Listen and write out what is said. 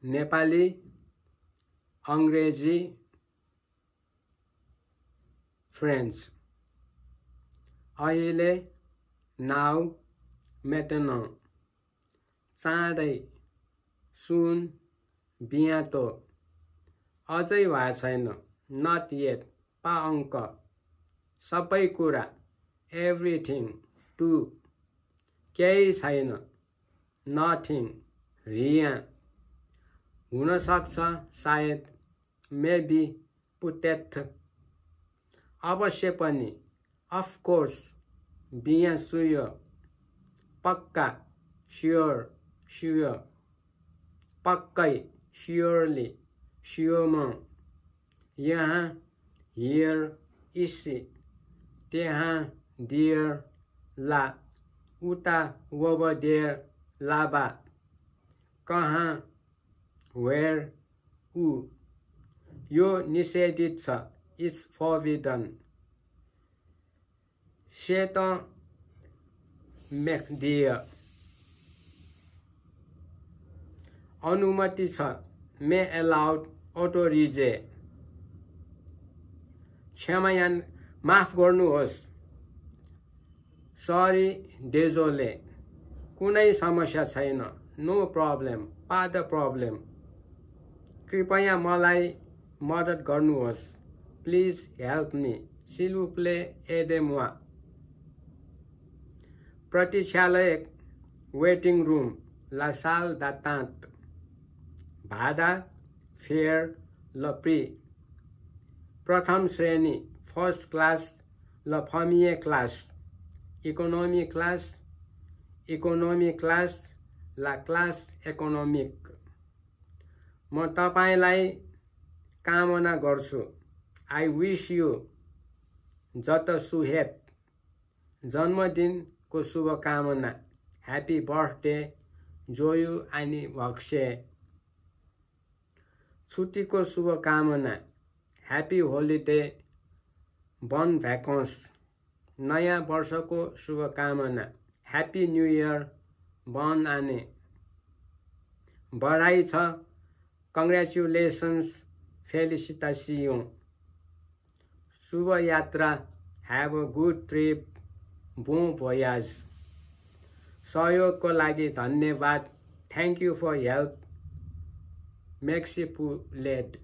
नेपाली अंग्रेजी फ्रेन्च अहिले नाउ मेटेनौ चाँडै सुन बियातो अझै भएको छैन नट येट पा अङ्क सबै कुरा एभ्रिथिङ टु केही छैन नथिङ रिया हुन सक्छ सायद मेबी पुटेथ अवश्य पनि अफ कोर्स बिया सुयो पक्का श्योर श्योर पक्कै श्योरली श्योरमा यहाँ हियर इसी त्यहाँ डियर ला उता ओभर देयर लाबा कहाँ वेयर ऊ यो निषेधित छ इज फरबिडन सेट मेक्डियर अनुमति छ मे अलाउड अटो रिजे क्षमायान माफ गर्नुहोस् सरी डेजोले कुनै समस्या छैन नो प्रब्लम पा द प्रब्लम कृपया मलाई मद्दत गर्नुहोस् please help me s'il vous plaît aidez-moi प्रतीक्षालय वेटिङ रुम ला साल d'attente भाडा फेयर ल प्री प्रथम श्रेणी फर्स्ट क्लास ल फर्मिए क्लास इकोनोमी क्लास ला क्लास इकोनोमिक म तपाईलाई कामना गर्छु आई विश यू जत सुहेत जन्मदिनको शुभकामना ह्यापी बर्थडे जोयु अनि भक्ष्य छुट्टीको शुभकामना ह्यापी होलिडे बन भ्याकेन्स नयाँ वर्षको शुभकामना ह्यापी न्यू इयर बन आने बधाई छ कङ्ग्रेचुलेसन्स फेलिसिटासियों शुभ यात्रा have a good trip bon voyage सहयोगको लागि धन्यवाद थ्याङ्क यू फर हेल्प मेक्सिपुलेट